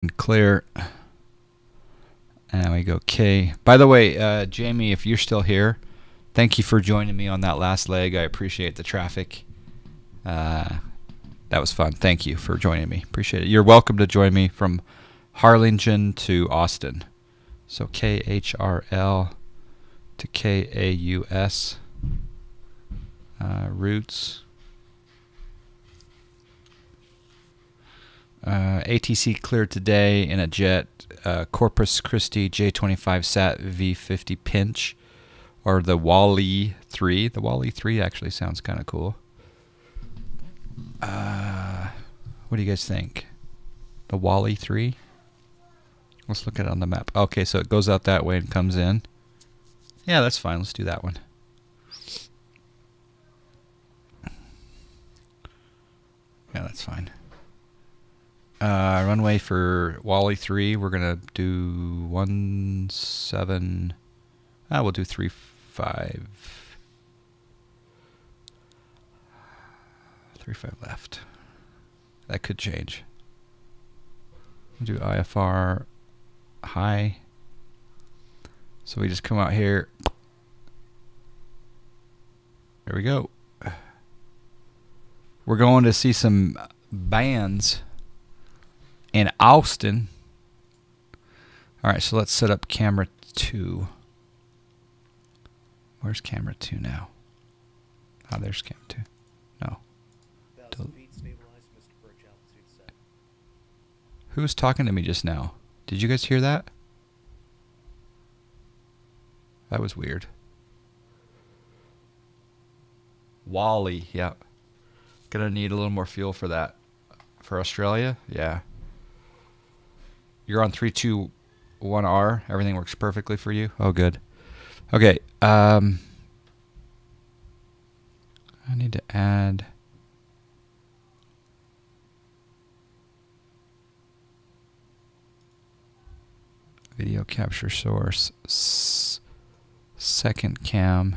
And clear. And we go K. By the way, Jamie, if you're still here, thank you for joining me on that last leg. I appreciate the traffic. That was fun. Thank you for joining me. Appreciate it. You're welcome to join me from Harlingen to Austin. So KHRL to KAUS. Routes. ATC cleared today in a jet. Corpus Christi J25 Sat V50 Pinch, or the Wally 3. The Wally 3 actually sounds kind of cool. What do you guys think? The Wally 3? Let's look at it on the map. Okay, so it goes out that way and comes in. Yeah, that's fine. Let's do that one. Yeah, that's fine. Runway for Wally 3, we're going to do 17. We'll do 35. 35 left. That could change. We'll do IFR high. So we just come out here. There we go. We're going to see some bands in Austin. All right, so let's set up camera 2. Where's camera 2 now? Oh, there's camera 2. No. Who was talking to me just now? Did you guys hear that? That was weird. Wally, yeah. Gonna need a little more fuel for that. For Australia? Yeah. You're on 321R. Everything works perfectly for you? Oh, good. Okay. I need to add... video capture source. Second cam.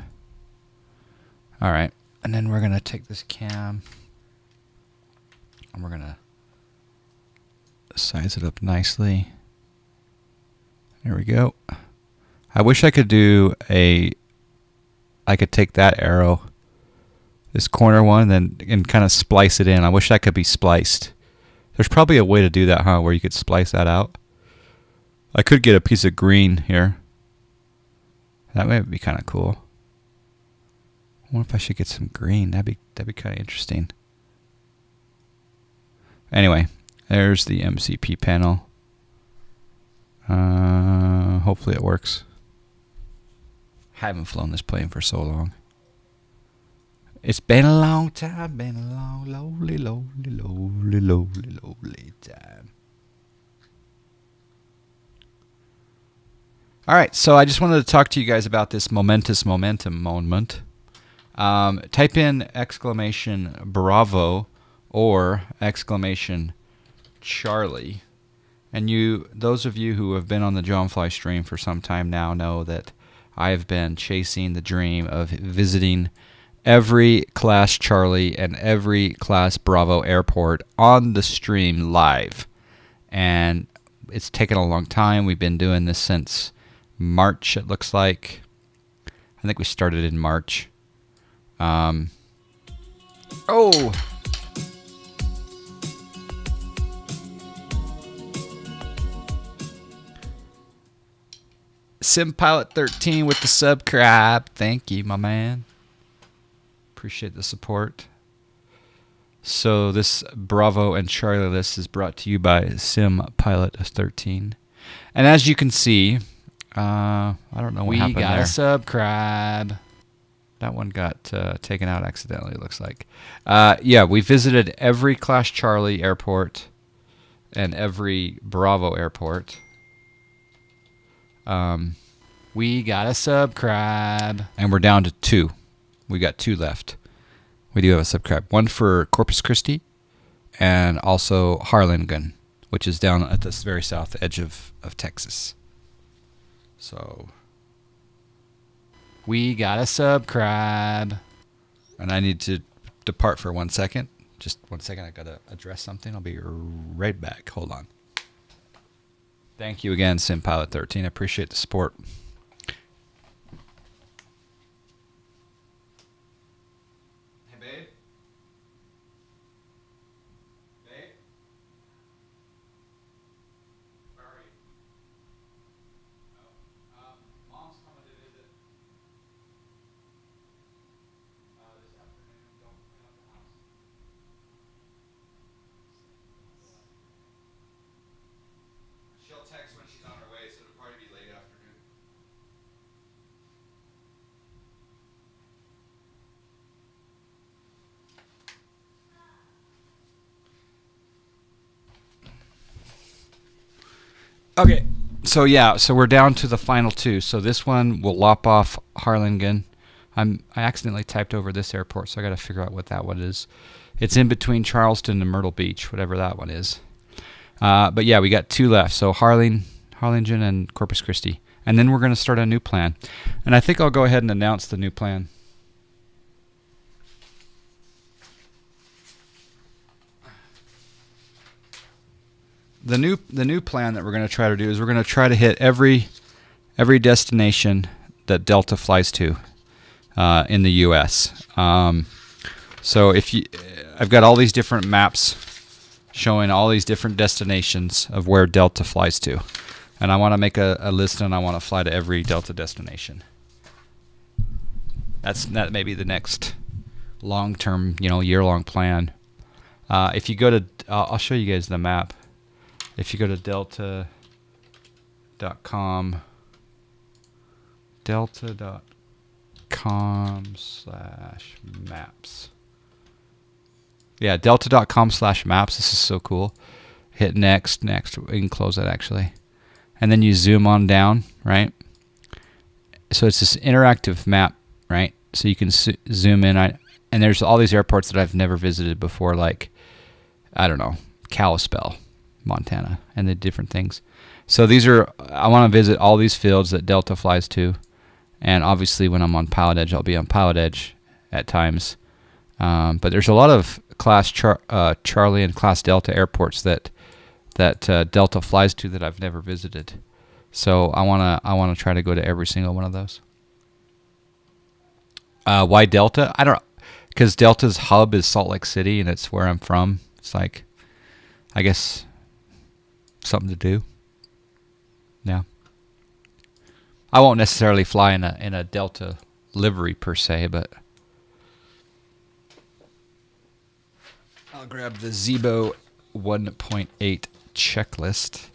All right. And then we're going to take this cam and we're going to size it up nicely. There we go. I wish I could do I could take that arrow, this corner one, and kind of splice it in. I wish that could be spliced. There's probably a way to do that, huh, where you could splice that out. I could get a piece of green here. That might be kind of cool. I wonder if I should get some green. That'd be kind of interesting. Anyway, there's the MCP panel. Hopefully it works. I haven't flown this plane for so long. It's been a long time, been a long, lonely time. All right, so I just wanted to talk to you guys about this momentous momentum moment. Type in exclamation Bravo or exclamation Charlie. And those of you who have been on the John Fly stream for some time now know that I have been chasing the dream of visiting every Class Charlie and every Class Bravo airport on the stream live. And it's taken a long time. We've been doing this since March, it looks like. I think we started in March. Oh! SimPilot13 with the subscribe. Thank you, my man. Appreciate the support. So this Bravo and Charlie list is brought to you by SimPilot13. And as you can see, I don't know what happened there. We got a subscribe. That one got taken out accidentally, it looks like. Yeah, we visited every Class Charlie airport and every Bravo airport. We got a subscribe. And we're down to 2. We got 2 left. We do have a subscribe. One for Corpus Christi and also Harlingen, which is down at this very south edge of Texas. So we got a subscribe. And I need to depart for 1 second. Just 1 second, I gotta address something. I'll be right back. Hold on. Thank you again, SimPilot13. I appreciate the support. Hey, babe. Babe? Where are you? Oh. Mom's coming to visit this afternoon. Don't clean up the house. She'll text when she's on her way, so it'll probably be late afternoon. Okay, so yeah, so we're down to the final two. So this one will lop off Harlingen. I accidentally typed over this airport, so I got to figure out what that one is. It's in between Charleston and Myrtle Beach, whatever that one is. But yeah, we got two left. So Harlingen and Corpus Christi, and then we're going to start a new plan. And I think I'll go ahead and announce the new plan. The new plan that we're going to try to do is we're going to try to hit every destination that Delta flies to in the U.S. So I've got all these different maps showing all these different destinations of where Delta flies to, and I want to make a list, and I want to fly to every Delta destination. That may be the next long-term, year-long plan. If you go to, I'll show you guys the map. If you go to delta.com delta.com/maps. Yeah, delta.com/maps. This is so cool. Hit next. We can close that actually. And then you zoom on down, right? So it's this interactive map, right? So you can zoom in. And there's all these airports that I've never visited before, like, I don't know, Kalispell, Montana, and the different things. So I want to visit all these fields that Delta flies to, and obviously when I'm on Pilot Edge, I'll be on Pilot Edge at times. But there's a lot of Class Charlie and Class Delta airports that Delta flies to that I've never visited. So I wanna try to go to every single one of those. Why Delta? I don't know, because Delta's hub is Salt Lake City, and it's where I'm from. It's like, I guess, something to do. Yeah. I won't necessarily fly in a Delta livery per se, but I'll grab the ZIbo 1.8 checklist.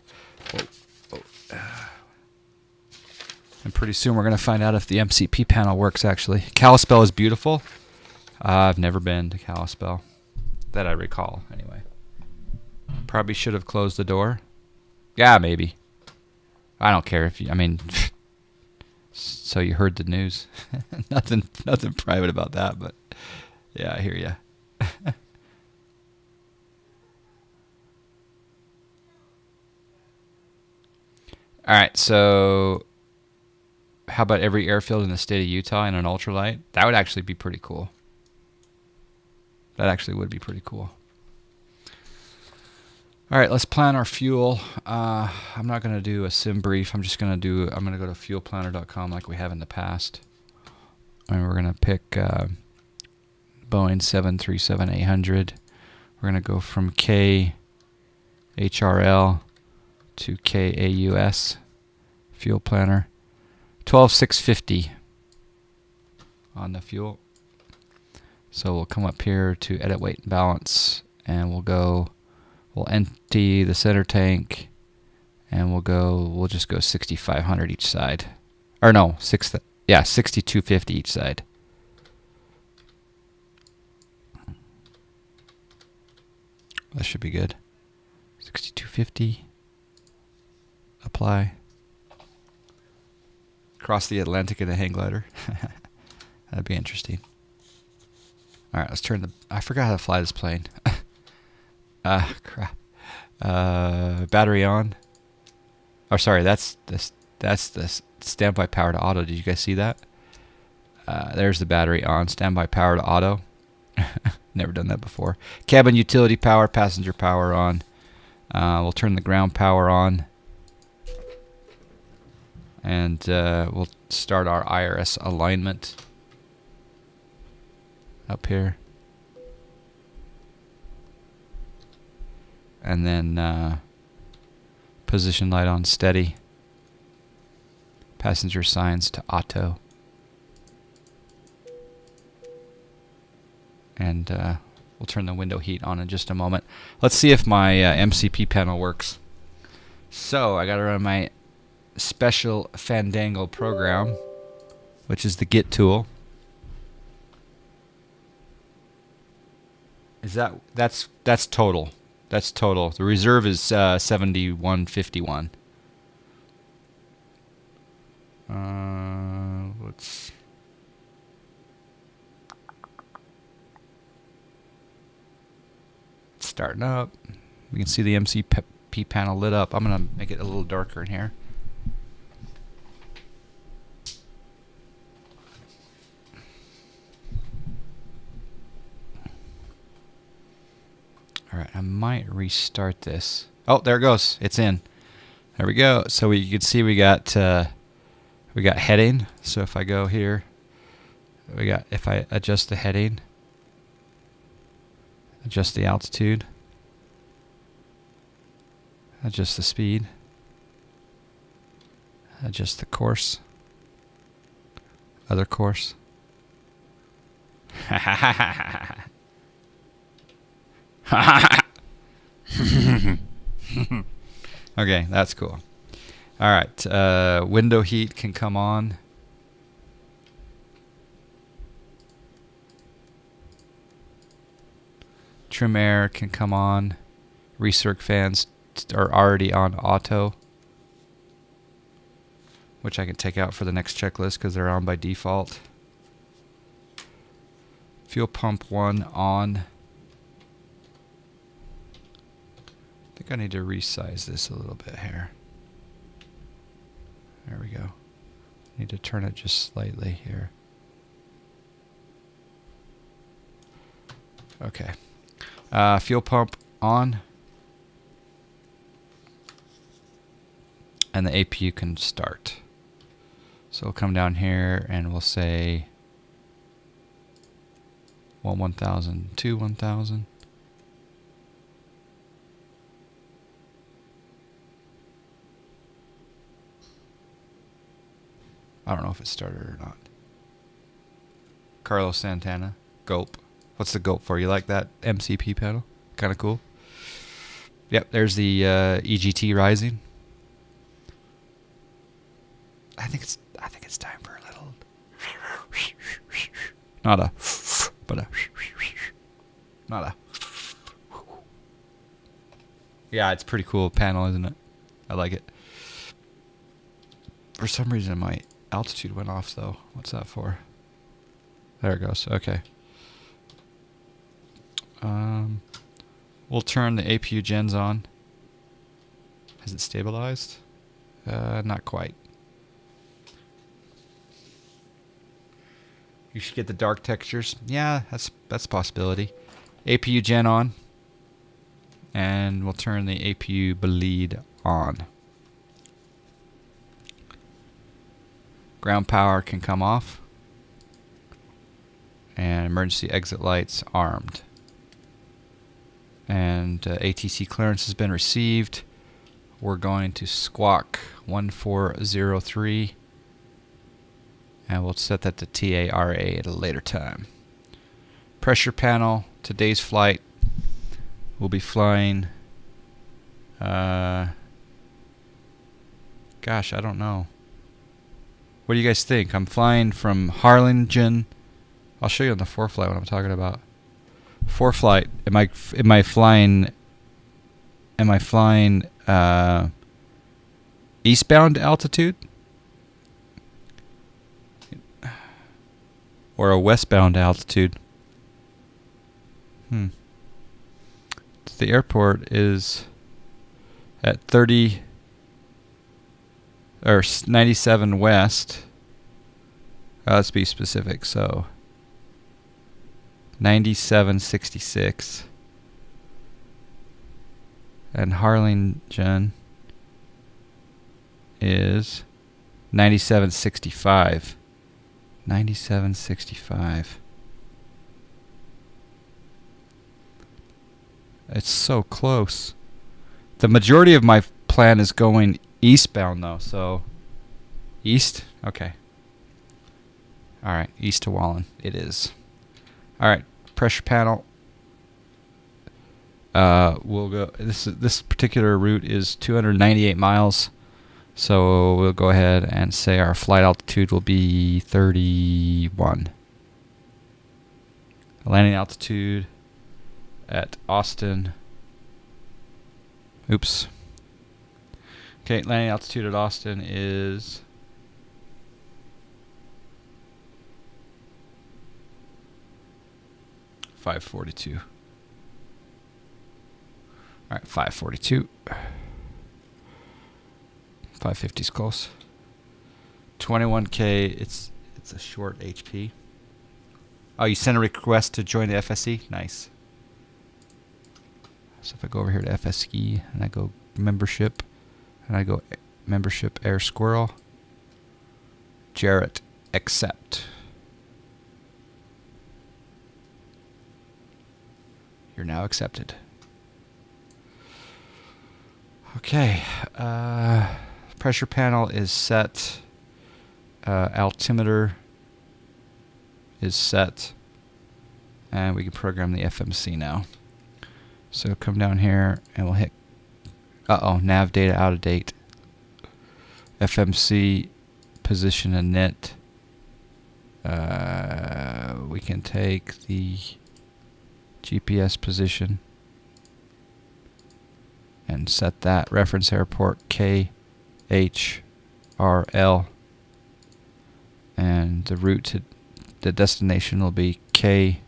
And pretty soon we're going to find out if the MCP panel works actually. Kalispell is beautiful. I've never been to Kalispell, that I recall anyway. Probably should have closed the door. Yeah, maybe. I don't care if you, so you heard the news. nothing private about that, but yeah, I hear ya. All right, so how about every airfield in the state of Utah in an ultralight? That would actually be pretty cool. That actually would be pretty cool. All right, let's plan our fuel. I'm not going to do a sim brief. I'm going to go to fuelplanner.com like we have in the past. And we're going to pick Boeing 737-800. We're going to go from KHRL to KAUS fuel planner. 12,650 on the fuel. So we'll come up here to edit weight and balance, and we'll empty the center tank, and we'll just go 6,500 each side. Or no, 6,250 each side. That should be good. 6,250. Apply. Cross the Atlantic in a hang glider. That'd be interesting. All right, let's turn I forgot how to fly this plane. Crap. Battery on. Oh, sorry, that's the standby power to auto. Did you guys see that? There's the battery on. Standby power to auto. Never done that before. Cabin utility power, passenger power on. We'll turn the ground power on. And we'll start our IRS alignment up here. And then position light on steady. Passenger signs to auto. And we'll turn the window heat on in just a moment. Let's see if my MCP panel works. So I got to run my special Fandango program, which is the Git tool. That's total. That's total. The reserve is 7151. Let's. It's starting up. We can see the MCP panel lit up. I'm gonna make it a little darker in here. Alright, I might restart this. Oh, there it goes. It's in. There we go. So you can see we got heading. So if I go here, if I adjust the heading, adjust the altitude, adjust the speed, adjust the course, other course. Okay, that's cool. All right, window heat can come on. Trim air can come on. Recirc fans are already on auto, which I can take out for the next checklist because they're on by default. Fuel pump 1 on. I think I need to resize this a little bit here. There we go. Need to turn it just slightly here. Okay. Fuel pump on. And the APU can start. So we'll come down here and we'll say 1000, 1000. I don't know if it started or not. Carlos Santana, Gulp. What's the Gulp for? You like that MCP panel? Kind of cool. Yep, there's the EGT rising. I think it's time for a little. Not a, but a. Not a. Yeah, it's a pretty cool panel, isn't it? I like it. For some reason, my altitude went off, though. What's that for? There it goes. Okay. We'll turn the APU gens on. Has it stabilized? Not quite. You should get the dark textures. Yeah, that's a possibility. APU gen on. And we'll turn the APU bleed on. Ground power can come off. And emergency exit lights armed. And ATC clearance has been received. We're going to squawk 1403. And we'll set that to TARA at a later time. Pressure panel, today's flight. We'll be flying. Gosh, I don't know. What do you guys think? I'm flying from Harlingen. I'll show you on the ForeFlight what I'm talking about. ForeFlight. Am I flying eastbound altitude? Or a westbound altitude? The airport is at 30 or 97 west. Let's be specific. So 9766. And Harlingen is 9765. 9765. It's so close. The majority of my plan is going eastbound though, so east? Okay. Alright, east to Wallen. It is. Alright, pressure panel. We'll go. This particular route is 298 miles, so we'll go ahead and say our flight altitude will be 31. Landing altitude at Austin. Oops. Okay, landing altitude at Austin is 542. All right, 542. 550 is close. 21K. It's a short HP. Oh, you sent a request to join the FSE? Nice. So if I go over here to FSE and I go membership and I go membership Air Squirrel, Jarrett, accept. You're now accepted. Okay. Pressure panel is set. Altimeter is set. And we can program the FMC now. So come down here and we'll hit, nav data out of date. FMC position and net. We can take the GPS position and set that reference airport KHRL, and the route to the destination will be KAUS.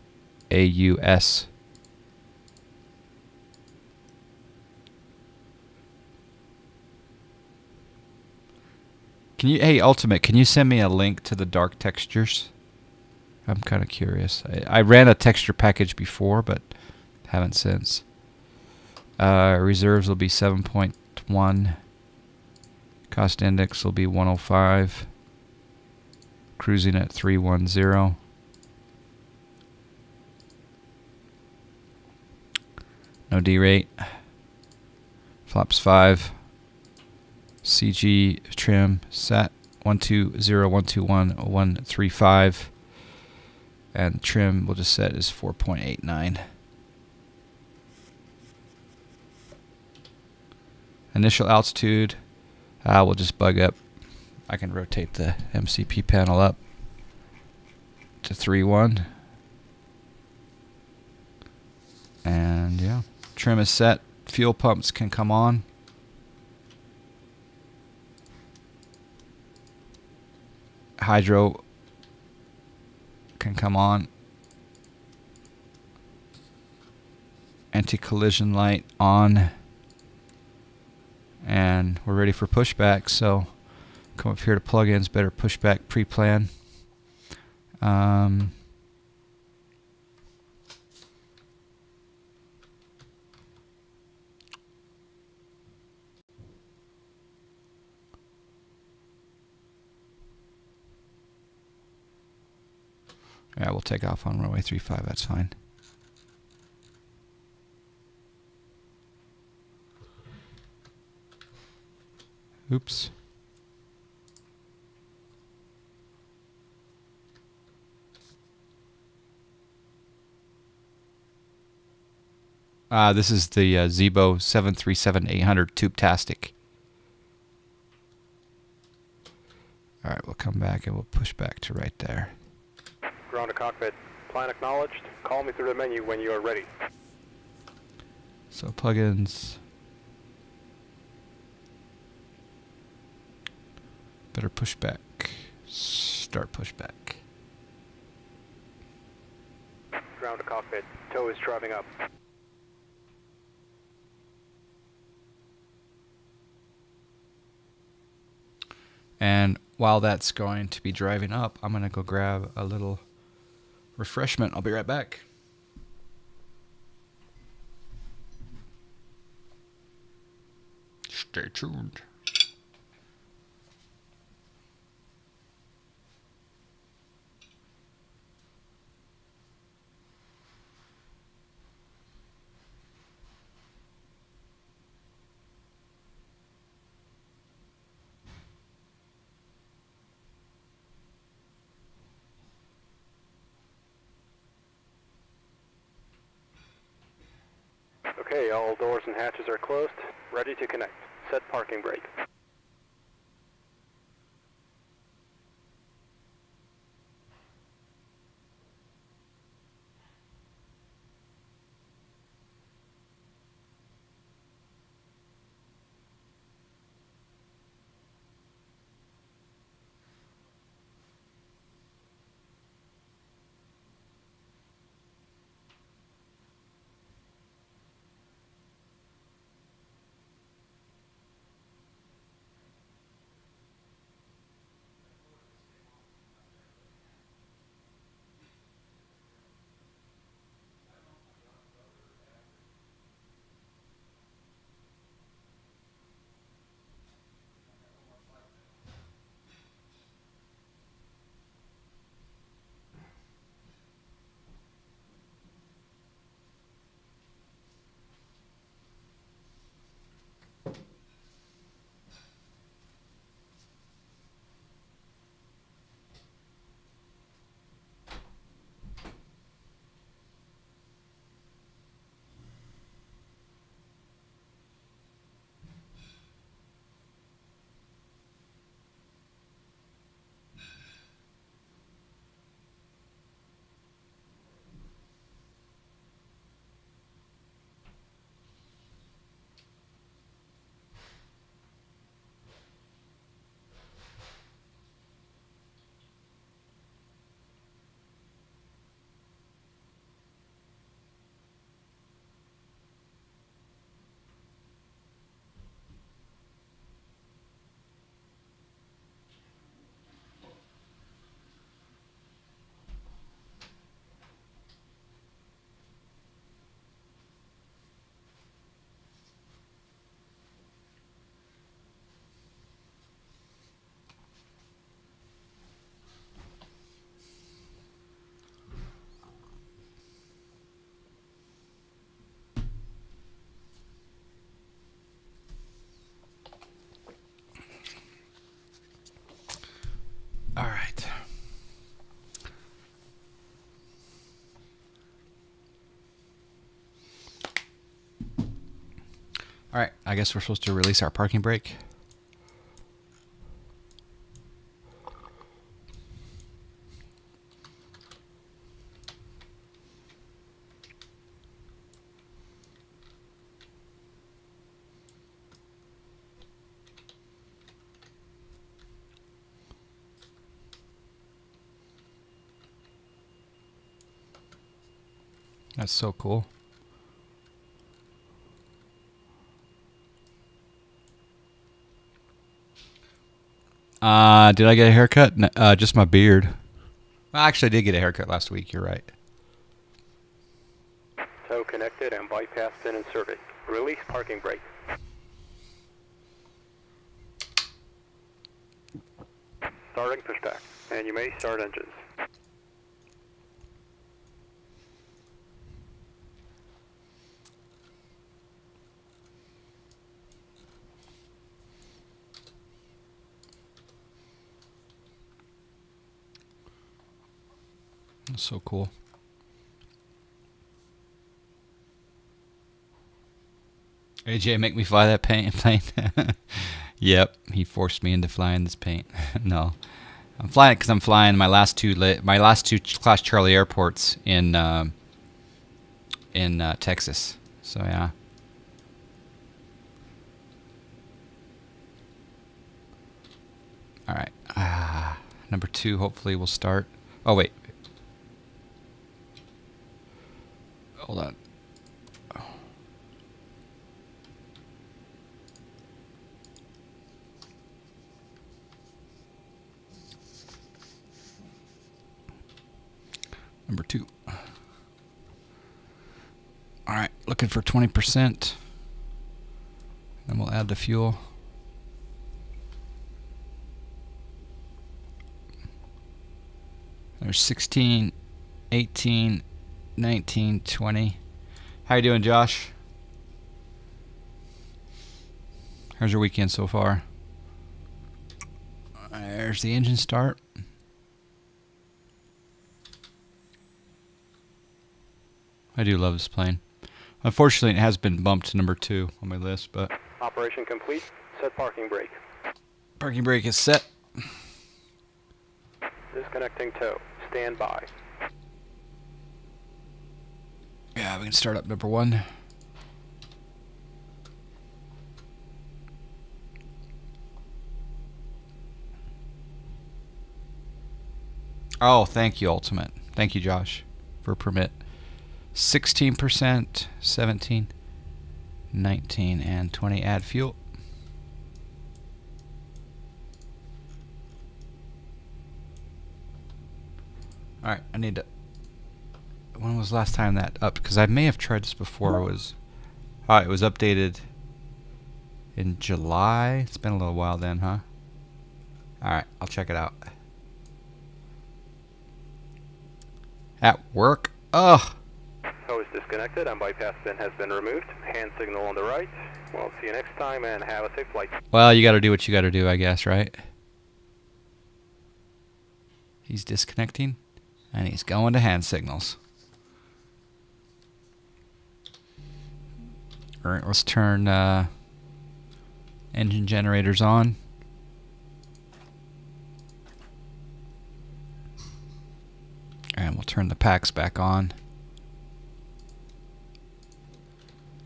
Hey Ultimate, can you send me a link to the dark textures? I'm kind of curious. I ran a texture package before, but haven't since. Reserves will be 7.1. Cost index will be 105. Cruising at 310. No D rate. Flaps 5. CG trim set 120.121.135. And trim we'll just set is 4.89. Initial altitude, we'll just bug up. I can rotate the MCP panel up to 3.1. And yeah, trim is set. Fuel pumps can come on. Hydro can come on. Anti-collision light on. And we're ready for pushback, so come up here to plugins, better pushback pre-plan. Yeah, we'll take off on runway 35, that's fine. Oops. This is the ZIbo 737-800 tube-tastic. All right, we'll come back and we'll push back to right there. Ground to cockpit. Plan acknowledged. Call me through the menu when you are ready. So plugins. Better pushback. Start pushback. Ground to cockpit. Tow is driving up. And while that's going to be driving up, I'm going to go grab a little refreshment. I'll be right back. Stay tuned. Okay, all doors and hatches are closed. Ready to connect. Set parking brake. All right. All right, I guess we're supposed to release our parking brake. That's so cool. Did I get a haircut? Just my beard. Well, actually, I did get a haircut last week. You're right. Tow connected and bypass pin inserted. Release parking brake. Starting pushback, and you may start engines. That's so cool. AJ, make me fly that plane. Yep, he forced me into flying this paint. No, I'm flying it because I'm flying my last two Class Charlie airports in Texas. So yeah. All right, number 2 hopefully will start. Oh wait, hold on. Number 2. All right, looking for 20%. Then we'll add the fuel. There's 16, 18, 19, 20. How you doing, Josh? How's your weekend so far? There's the engine start. I do love this plane. Unfortunately, it has been bumped to number 2 on my list, but Operation complete. Set parking brake. parking brake is set. Disconnecting tow. Stand by. Yeah, we can start up number 1. Oh, thank you, Ultimate. Thank you, Josh, for permit. 16%, 17, 19, and 20. Add fuel. Alright, I need to... When was the last time that up? Because I may have tried this before. It was updated in July. It's been a little while then, huh? Alright, I'll check it out. At work? Ugh! Tow is disconnected and bypass pin has been removed. Hand signal on the right. Well, see you next time and have a safe flight. Well, you gotta do what you gotta do, I guess, right? He's disconnecting, and he's going to hand signals. Alright, let's turn engine generators on. And we'll turn the packs back on.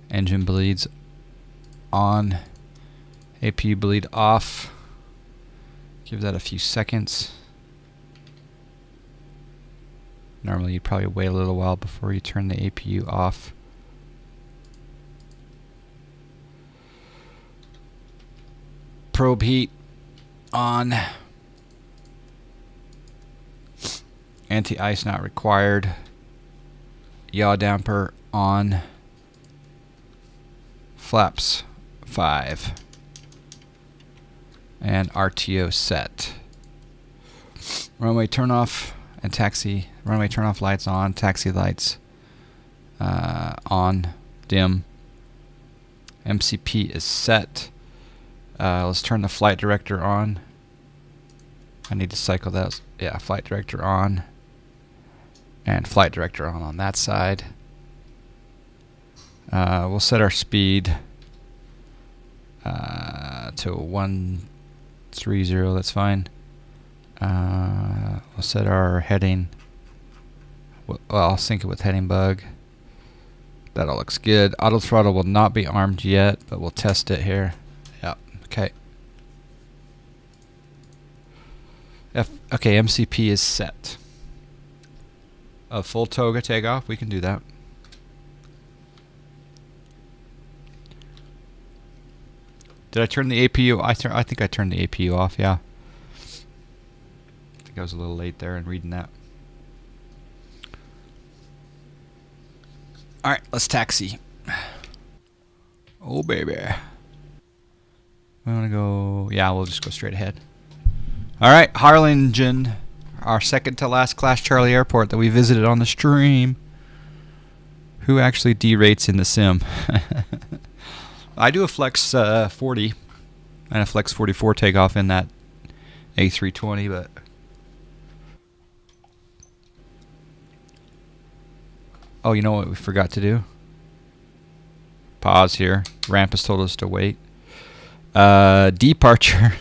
Engine bleeds on. APU bleed off. Give that a few seconds. Normally you'd probably wait a little while before you turn the APU off. Probe heat on. Anti-ice not required. Yaw damper on. Flaps 5. And RTO set. Runway turn off and taxi. Runway turn off lights on. Taxi lights on. Dim. MCP is set. Let's turn the flight director on. I need to cycle that. Yeah, flight director on. And flight director on that side. We'll set our speed to 130. That's fine. We'll set our heading. Well, I'll sync it with heading bug. That all looks good. Auto throttle will not be armed yet, but we'll test it here. Yep. Okay. Okay, MCP is set. A full toga takeoff, we can do that. Did I turn the APU? I think I turned the APU off, yeah. I think I was a little late there in reading that. Alright, let's taxi. Oh, baby. We want to go... Yeah, we'll just go straight ahead. Alright, Harlingen. Our second to last Class Charlie airport that we visited on the stream. Who actually derates in the sim? I do a Flex 40 and a Flex 44 takeoff in that A320, but... Oh, you know what we forgot to do? Pause here. Ramp has told us to wait. Departure.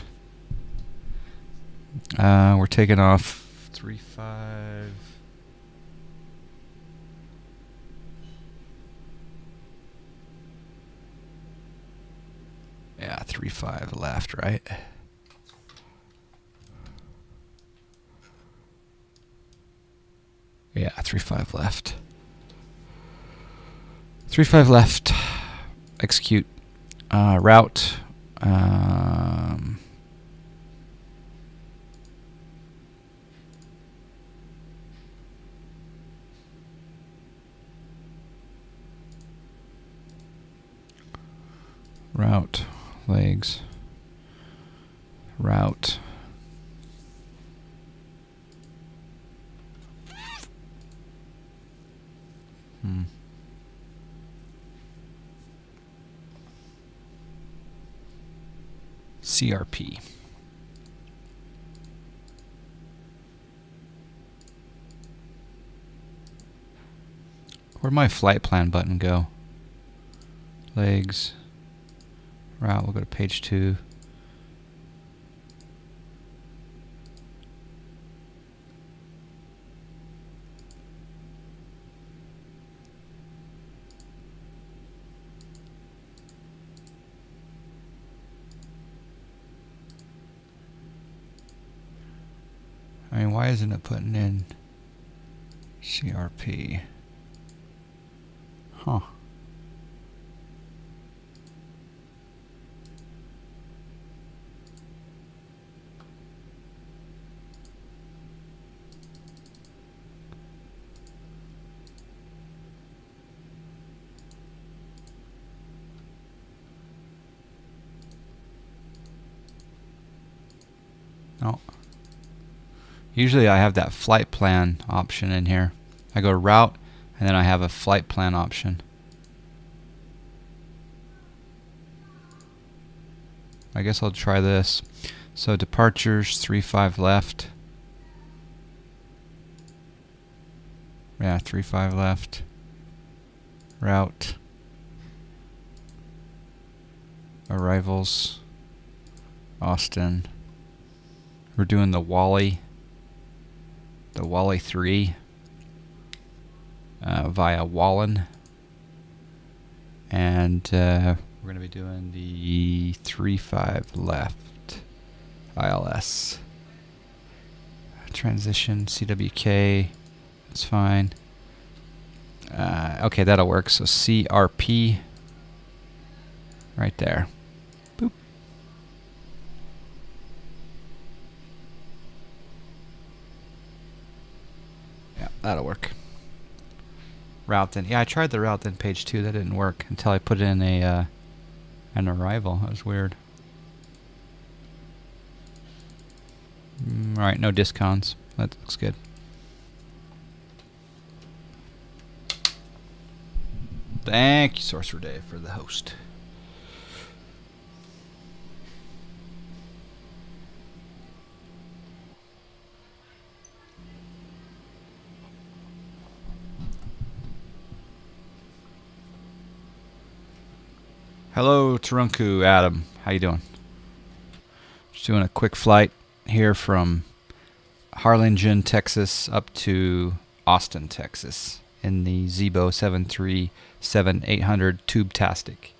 We're taking off 3-5. Yeah, 3-5 left, right? Yeah, 3-5 left. 3-5 left. Execute. Route. Route. Legs. Route. CRP. Where'd my flight plan button go? legs, route, we'll go to page 2. I mean, why isn't it putting in CRP? Huh. No. Usually I have that flight plan option in here. I go to route and then I have a flight plan option. I guess I'll try this. So departures 35 left. Yeah, 35 left. Route. Arrivals. Austin. We're doing the Wally 3 via Wallen, and we're going to be doing the 35 left ILS. Transition CWK, that's fine. Okay, that'll work. So CRP right there. Boop. Yeah, that'll work. Route then. Yeah, I tried the route then page 2. That didn't work until I put in a an arrival. That was weird. All right, no discons. That looks good. Thank you, Sorcerer Dave, for the host. Hello, Turunku Adam. How you doing? Just doing a quick flight here from Harlingen, Texas, up to Austin, Texas, in the ZIbo 737-800 Tube-tastic.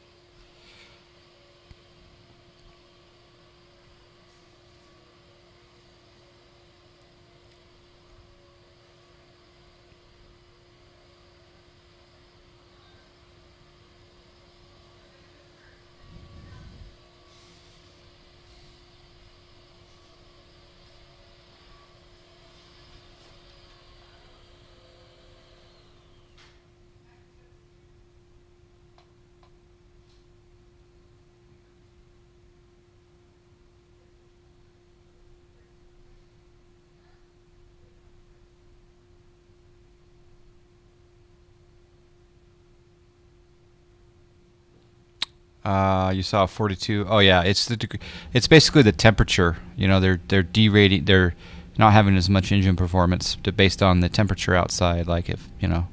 You saw 42. Oh yeah, it's the degree. It's basically the temperature. You know, they're derating. They're not having as much engine performance based on the temperature outside. Like if you know,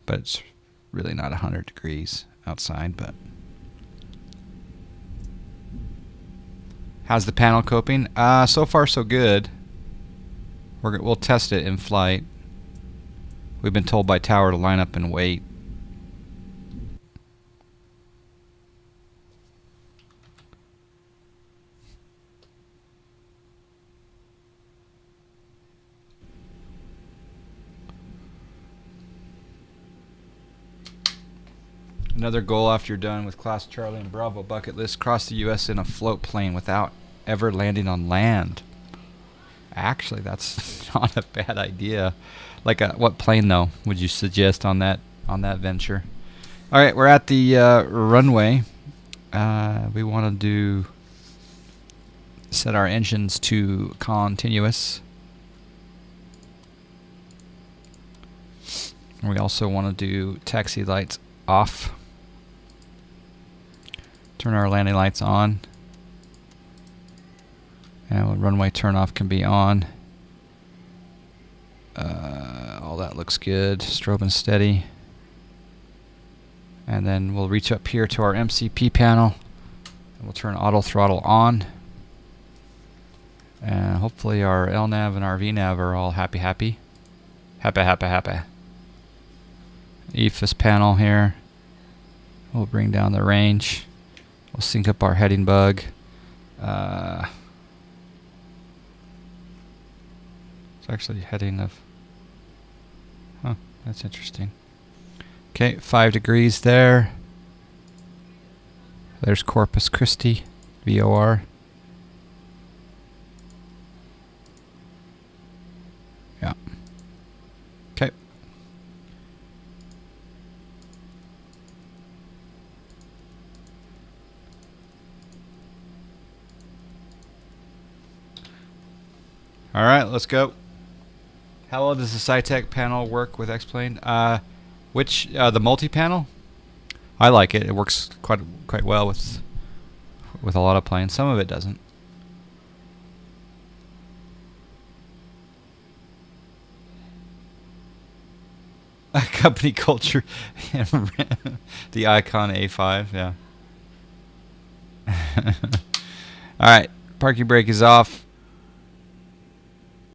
but it's really not 100 degrees outside. But how's the panel coping? So far so good. We'll test it in flight. We've been told by tower to line up and wait. Another goal after you're done with Class Charlie and Bravo bucket list: cross the U.S. in a float plane without ever landing on land. Actually, that's not a bad idea. Like, what plane though would you suggest on that venture? All right, we're at the runway. We want to set our engines to continuous. And we also want to do taxi lights off. Turn our landing lights on. And runway turn off can be on. All that looks good. Strobing steady. And then we'll reach up here to our MCP panel. And we'll turn auto throttle on. And hopefully our LNAV and our VNAV are all happy. Happy. EFIS panel here. We'll bring down the range. We'll sync up our heading bug. It's actually heading of... Huh, that's interesting. Okay, 5 degrees there. There's Corpus Christi, VOR. Yeah. Okay. All right, let's go. How well does the SciTech panel work with X-Plane? The multi-panel? I like it. It works quite well with a lot of planes. Some of it doesn't. Company culture. The Icon A5, yeah. All right, parking brake is off.